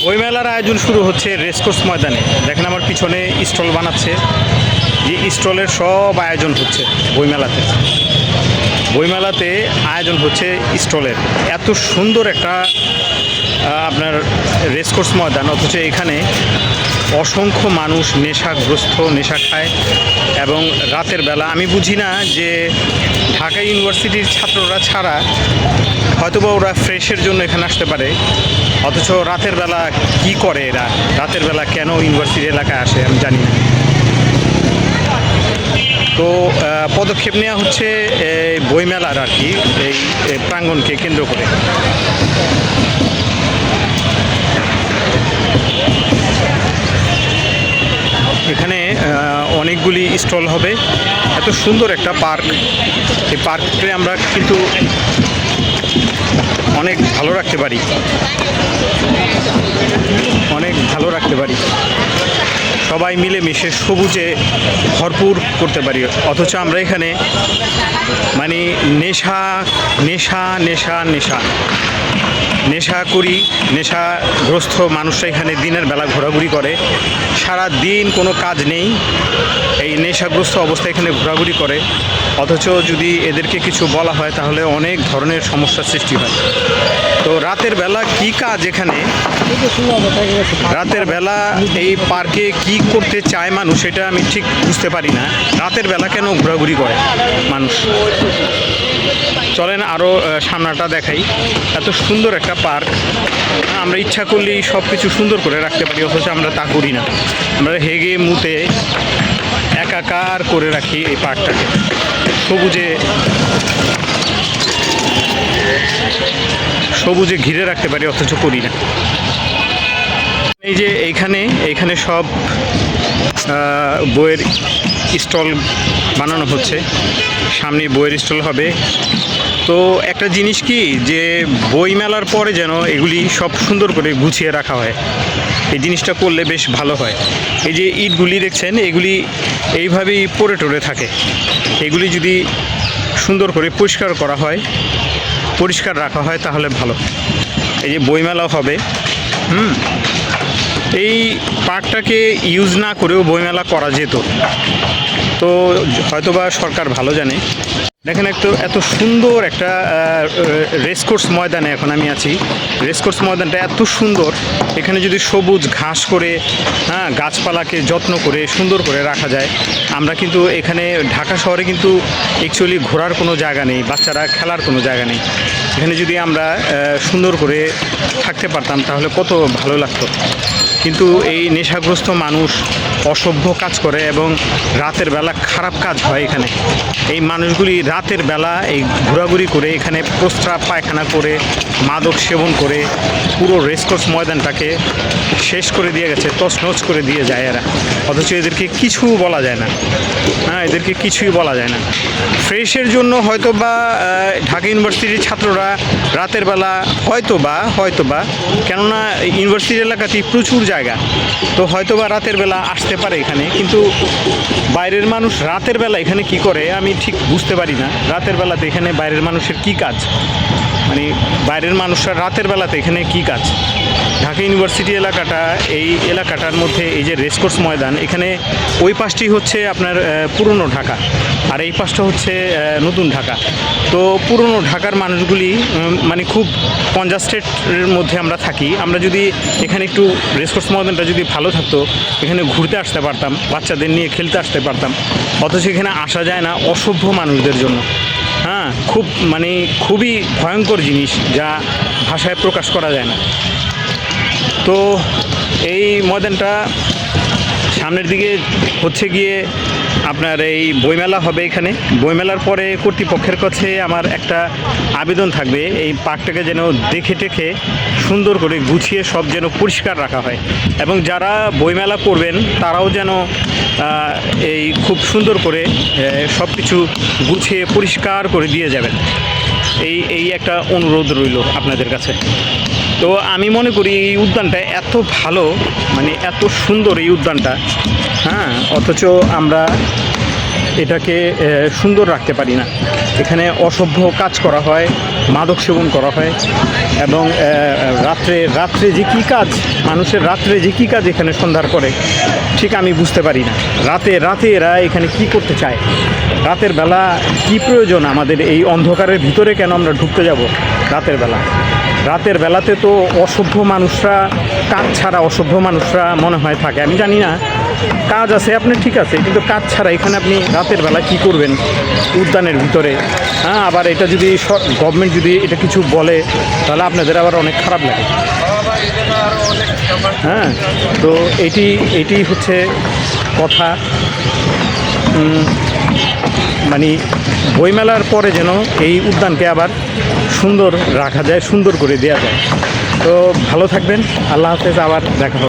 বইমেলার আয়োজন শুরু হচ্ছে রেসকোর্স ময়দানে। দেখেন আমার পিছনে স্টল বানাচ্ছে, যে স্টলের সব আয়োজন হচ্ছে বইমেলাতে। বইমেলাতে আয়োজন হচ্ছে স্টলের। এত সুন্দর একটা আপনার রেসকোর্স ময়দান, অথচ এখানে অসংখ্য মানুষ নেশাগ্রস্ত, নেশা খায়। এবং রাতের বেলা আমি বুঝি না যে ঢাকা ইউনিভার্সিটির ছাত্ররা ছাড়া হয়তোবা ওরা ফ্রেশের জন্য এখানে আসতে পারে, অথচ রাতের বেলা কি করে এরা, রাতের বেলা কেন ইউনিভার্সিটি এলাকায় আসে আমি জানি না। তো পদক্ষেপ নেওয়া হচ্ছে বইমেলার আর কি, এই প্রাঙ্গণকে কেন্দ্র করে। এখানে অনেকগুলি স্টল হবে। এত সুন্দর একটা পার্ক, এই পার্ককে আমরা কিন্তু অনেক ভালো রাখতে পারি, অনেক ভালো রাখতে পারি, সবাই মিলেমিশে সবুজে ভরপুর করতে পারি। অথচ আমরা এখানে মানে নেশা নেশা নেশা নেশা নেশা করি, নেশাগ্রস্ত মানুষরা এখানে দিনের বেলা ঘোরাঘুরি করে, সারা দিন কোনো কাজ নেই, এই নেশাগ্রস্ত অবস্থায় এখানে ঘোরাঘুরি করে। অথচ যদি এদেরকে কিছু বলা হয় তাহলে অনেক ধরনের সমস্যার সৃষ্টি হয়। তো রাতের বেলা কি কাজ এখানে, রাতের বেলা এই পার্কে কি করতে চায় মানুষ এটা আমি ঠিক বুঝতে পারি না। রাতের বেলা কেন ঘোরাঘুরি করে মানুষ? চলেন আরও সামনাটা দেখাই। এত সুন্দর একটা পার্ক, আমরা ইচ্ছা করলেই সব কিছু সুন্দর করে রাখতে পারি, অথচ আমরা তা করি না। আমরা হেগে মুতে একাকার করে রাখি এই পার্কটাকে, সবুজে সবুজে ঘিরে রাখতে পারি, অথচ করি না। এই যে এইখানে সব বইয়ের স্টল বানানো হচ্ছে, সামনে বইয়ের স্টল হবে। তো একটা জিনিস কি, যে বই মেলার পরে যেন এগুলি সব সুন্দর করে গুছিয়ে রাখা হয়, এই জিনিসটা করলে বেশ ভালো হয়। এই যে ইটগুলি দেখছেন, এগুলি এইভাবেই পড়ে টরে থাকে, এগুলি যদি সুন্দর করে পরিষ্কার করা হয়, পরিষ্কার রাখা হয় তাহলে ভালো। এই যে বইমেলাও হবে, এই পার্কটাকে ইউজ না করেও বইমেলা করা যেত, তো হয়তোবা সরকার ভালো জানে। দেখেন এত সুন্দর একটা রেসকোর্স ময়দানে এখন আমি আছি। রেসকোর্স ময়দানটা এত সুন্দর, এখানে যদি সবুজ ঘাস করে, গাছপালাকে যত্ন করে সুন্দর করে রাখা যায়। আমরা কিন্তু এখানে ঢাকা শহরে কিন্তু অ্যাকচুয়ালি ঘোরার কোনো জায়গা নেই, বাচ্চারা খেলার কোনো জায়গা নেই। এখানে যদি আমরা সুন্দর করে থাকতে পারতাম তাহলে কত ভালো লাগতো। কিন্তু এই নেশাগ্রস্ত মানুষ অসভ্য কাজ করে এবং রাতের বেলা খারাপ কাজ হয় এখানে। এই মানুষগুলি রাতের বেলা এই ঘোরাঘুরি করে, এখানে প্রস্রাব পায়খানা করে, মাদক সেবন করে পুরো রেসকোর্স ময়দানটাকে শেষ করে দিয়ে গেছে, তছনছ করে দিয়ে যায় এরা। অথচ এদেরকে কিছু বলা যায় না, এদেরকে কিছুই বলা যায় না। ফ্রেশের জন্য হয়তো বা ঢাকা ইউনিভার্সিটির ছাত্ররা রাতের বেলা হয়তো বা কেননা ইউনিভার্সিটি এলাকাতেই প্রচুর জায়গা, তো হয়তো বা রাতের বেলা আসতে পারে এখানে। কিন্তু বাইরের মানুষ রাতের বেলা এখানে কি করে আমি ঠিক বুঝতে পারি না। রাতের বেলাতে এখানে বাইরের মানুষের কি কাজ, মানে বাইরের মানুষরা রাতের বেলাতে এখানে কি কাজ? ঢাকা ইউনিভার্সিটি এলাকাটা, এই এলাকাটার মধ্যে এই যে রেসকোর্স ময়দান, এখানে ওই পাশটি হচ্ছে আপনার পুরনো ঢাকা, আর এই পাশটা হচ্ছে নতুন ঢাকা। তো পুরনো ঢাকার মানুষগুলি মানে খুব কনজাস্টেডের মধ্যে আমরা থাকি। আমরা যদি এখানে একটু রেসকোর্স ময়দানটা যদি ভালো থাকতো, এখানে ঘুরতে আসতে পারতাম, বাচ্চাদের নিয়ে খেলতে আসতে পারতাম। অথচ এখানে আসা যায় না অসভ্য মানুষদের জন্য। খুবই ভয়ঙ্কর জিনিস, যা ভাষায় প্রকাশ করা যায় না। তো এই ময়দানটা সামনের দিকে হচ্ছে গিয়ে আপনার এই বইমেলা হবে। এখানে বইমেলার পরে কর্তৃপক্ষের কাছে আমার একটা আবেদন থাকবে, এই পার্কটাকে যেন দেখে টেখে সুন্দর করে গুছিয়ে সব যেন পরিষ্কার রাখা হয়, এবং যারা বইমেলা করবেন তারাও যেন এই খুব সুন্দর করে সব কিছু গুছিয়ে পরিষ্কার করে দিয়ে যাবেন। এই একটা অনুরোধ রইল আপনাদের কাছে। তো আমি মনে করি এই উদ্যানটা এত ভালো, মানে এত সুন্দর এই উদ্যানটা, অথচ আমরা এটাকে সুন্দর রাখতে পারি না। এখানে অসভ্য কাজ করা হয়, মাদক সেবন করা হয়, এবং রাত্রে যে কী কাজ, মানুষের রাত্রে যে কী কাজ এখানে সন্ধ্যার পরে, ঠিক আমি বুঝতে পারি না। রাতে এরা এখানে কি করতে চায়, রাতের বেলা কি প্রয়োজন আমাদের এই অন্ধকারের ভিতরে, কেন আমরা ঢুকতে যাব রাতের বেলাতে? তো অসভ্য মানুষরা, কাজ ছাড়া অসভ্য মানুষরা মনে হয় থাকে, আমি জানি না। কাজ আছে আপনার, ঠিক আছে, কিন্তু কাজ ছাড়া এখানে আপনি রাতের বেলা কি করবেন উদ্যানের ভিতরে? হ্যাঁ, আবার এটা যদি গভর্নমেন্ট যদি এটা কিছু বলে, তাহলে আপনাদের আবার অনেক খারাপ লাগে। হ্যাঁ, তো এটি হচ্ছে কথা। মানে বইমেলার পরে যেন এই উদ্যানকে আবার সুন্দর রাখা যায়, সুন্দর করে দেওয়া যায়। তো ভালো থাকবেন, আল্লাহ হাফেজ, আবার দেখা হবে।